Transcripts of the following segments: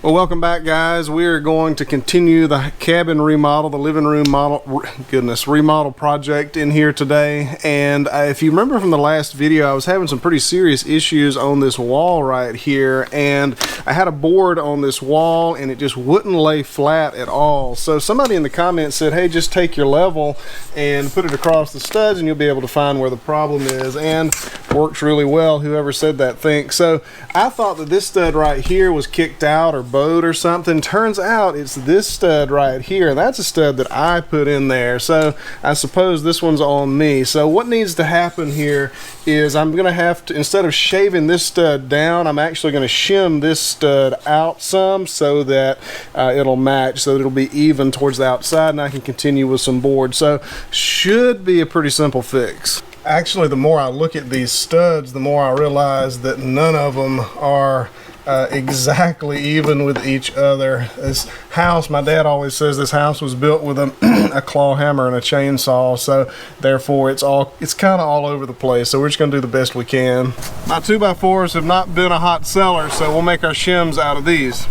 Well, welcome back, guys. We are going to continue the cabin remodel, the living room remodel project in here today. And if you remember from the last video, I was having some pretty serious issues on this wall right here, and I had a board on this wall and it just wouldn't lay flat at all. So somebody in the comments said, hey, just take your level and put it across the studs and you'll be able to find where the problem is, and works really well. Whoever said that, thinks. So I thought that this stud right here was kicked out or bowed or something. Turns out it's this stud right here. That's a stud that I put in there, so I suppose this one's on me. So what needs to happen here is I'm gonna have to, instead of shaving this stud down, I'm actually gonna shim this stud out some so that it'll match, so that it'll be even towards the outside and I can continue with some board. So should be a pretty simple fix. Actually, the more I look at these studs, the more I realize that none of them are exactly even with each other. This house, my dad always says this house was built with a claw hammer and a chainsaw, so therefore it's kind of all over the place. So we're just gonna do the best we can. My 2x4s have not been a hot seller, so we'll make our shims out of these.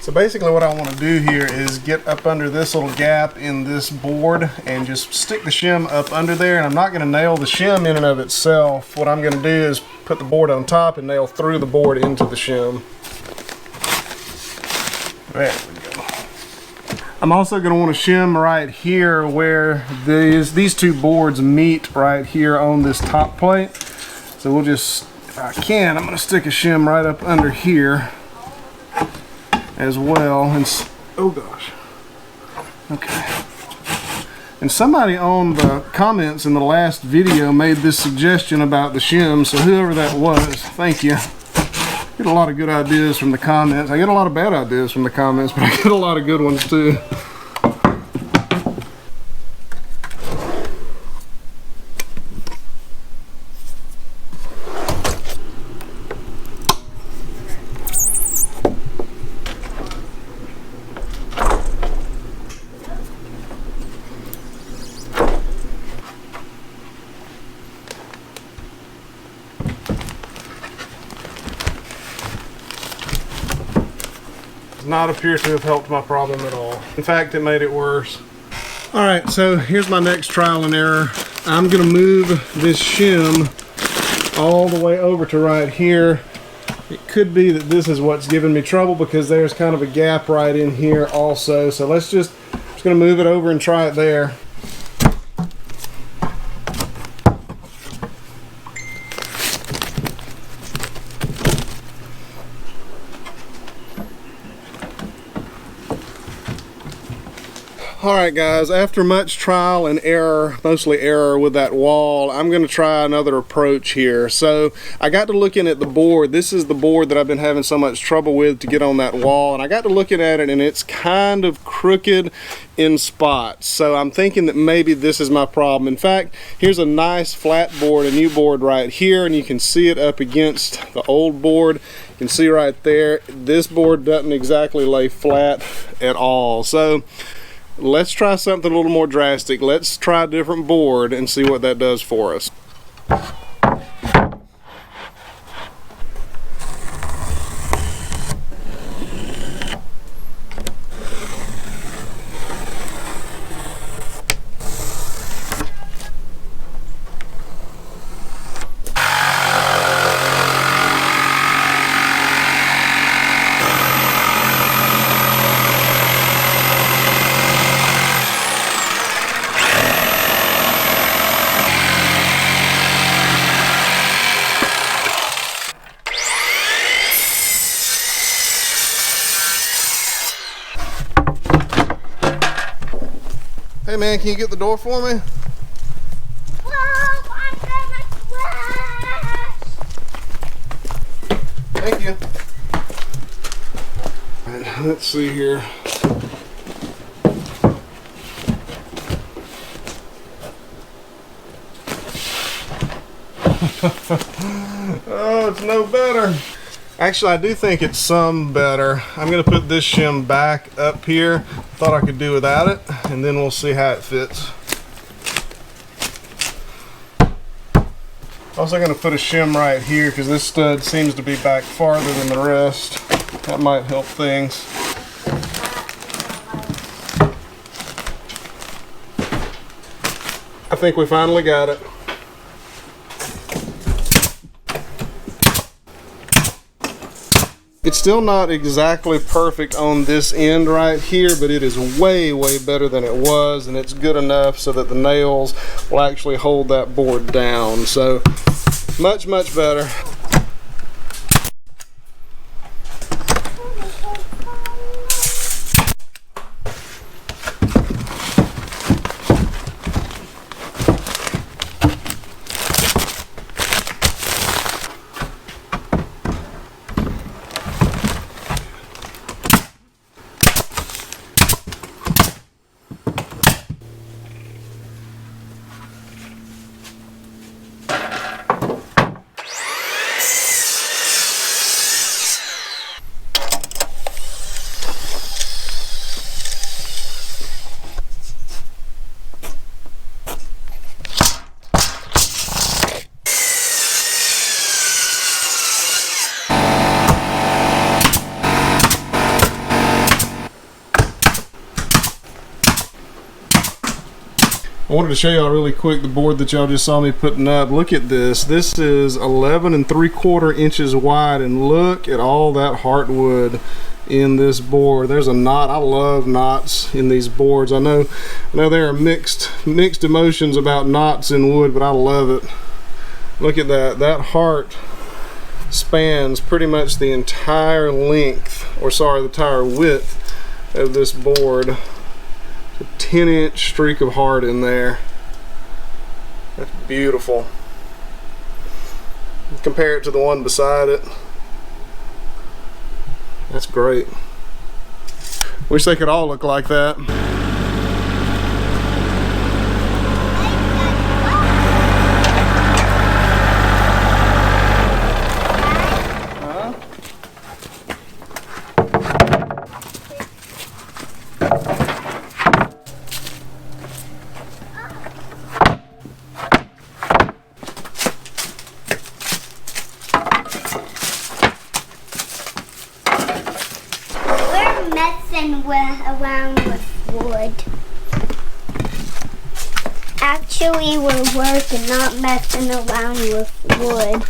So basically what I want to do here is get up under this little gap in this board and just stick the shim up under there, and I'm not going to nail the shim in and of itself. What I'm going to do is put the board on top and nail through the board into the shim. There we go. I'm also going to want to shim right here where these two boards meet right here on this top plate. So we'll just, if I can, I'm going to stick a shim right up under here as well. And oh gosh, okay. And somebody on the comments in the last video made this suggestion about the shim, so whoever that was, thank you. I get a lot of good ideas from the comments. I get a lot of bad ideas from the comments, but I get a lot of good ones too. Not appear to have helped my problem at all. In fact, it made it worse. All right, so here's my next trial and error. I'm gonna move this shim all the way over to right here. It could be that this is what's giving me trouble because there's kind of a gap right in here also. So I'm just gonna move it over and try it there. Alright guys, after much trial and error, mostly error with that wall, I'm going to try another approach here. So I got to looking at the board. This is the board that I've been having so much trouble with to get on that wall, and I got to looking at it and it's kind of crooked in spots. So I'm thinking that maybe this is my problem. In fact, here's a nice flat board, a new board right here, and you can see it up against the old board. You can see right there, this board doesn't exactly lay flat at all. So let's try something a little more drastic. Let's try a different board and see what that does for us. Hey man, can you get the door for me? Whoa, I'm gonna crash! Thank you. All right, let's see here. Oh, it's no better. Actually, I do think it's some better. I'm going to put this shim back up here. Thought I could do without it, and then we'll see how it fits. Also going to put a shim right here because this stud seems to be back farther than the rest. That might help things. I think we finally got it. It's still not exactly perfect on this end right here, but it is way, way better than it was, and it's good enough so that the nails will actually hold that board down. So much, much better. I wanted to show y'all really quick the board that y'all just saw me putting up. Look at this. This is 11 3/4 inches wide, and look at all that heartwood in this board. There's a knot. I love knots in these boards. I know there are mixed emotions about knots in wood, but I love it. Look at that. That heart spans pretty much the entire length, or sorry, the entire width of this board. A 10-inch streak of heart in there. That's beautiful. Compare it to the one beside it. That's great. Wish they could all look like that. Around with wood. Actually, we're working, not messing around with wood.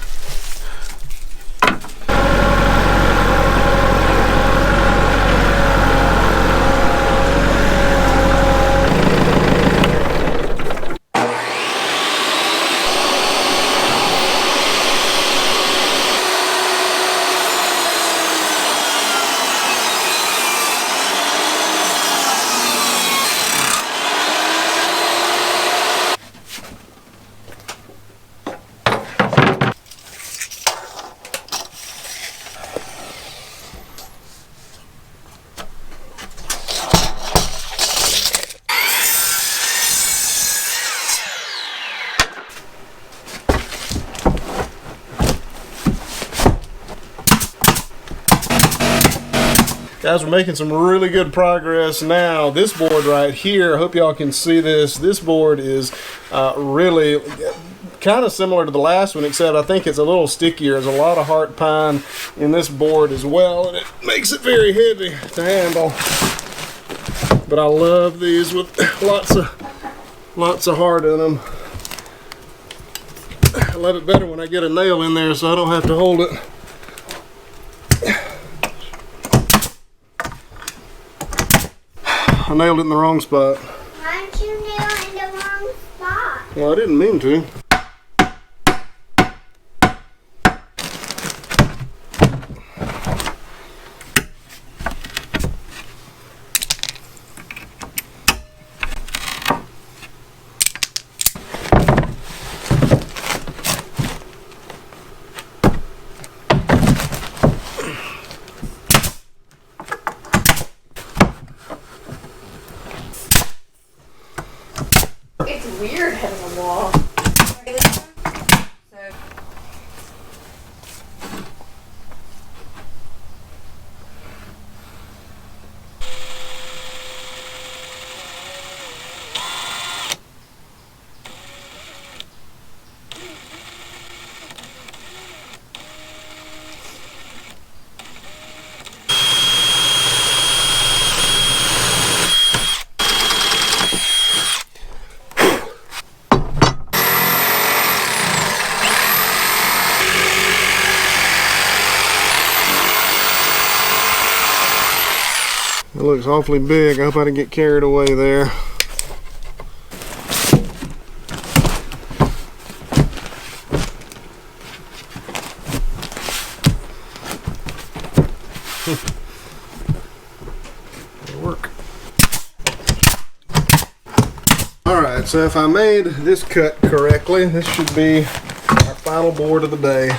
Guys, we're making some really good progress now. This board right here, I hope y'all can see this. This board is really kind of similar to the last one, except I think it's a little stickier. There's a lot of heart pine in this board as well, and it makes it very heavy to handle. But I love these with lots of heart in them. I love it better when I get a nail in there so I don't have to hold it. I nailed it in the wrong spot. Why did you nail it in the wrong spot? Well, I didn't mean to. looks awfully big. I hope I didn't get carried away there. It'll work. Alright, so if I made this cut correctly, this should be our final board of the day.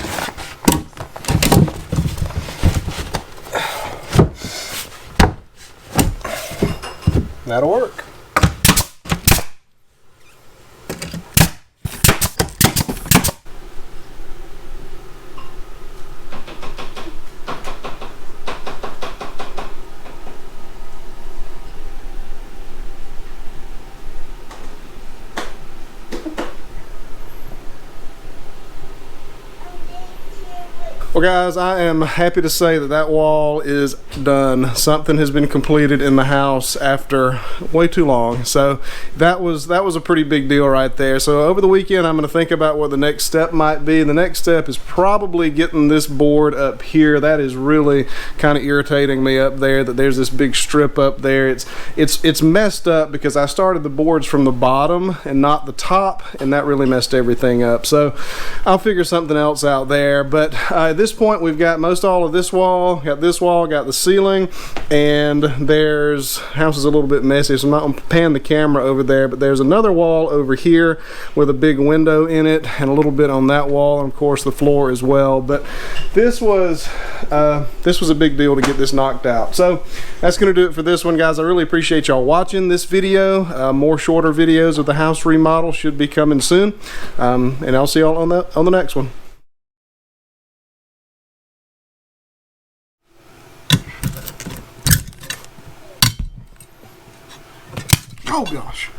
That'll work. Well guys, I am happy to say that that wall is done. Something has been completed in the house after way too long. So that was a pretty big deal right there. So over the weekend I'm going to think about what the next step might be. The next step is probably getting this board up here. That is really kind of irritating me up there, that there's this big strip up there. It's messed up because I started the boards from the bottom and not the top, and that really messed everything up. So I'll figure something else out there. But at this point we've got most all of this wall, got the ceiling, and there's house is a little bit messy, so I'm not going to pan the camera over there, but there's another wall over here with a big window in it, and a little bit on that wall, and of course the floor as well. But this was a big deal to get this knocked out. So that's going to do it for this one, guys. I really appreciate y'all watching this video. More shorter videos of the house remodel should be coming soon, and I'll see y'all on the next one. Oh gosh.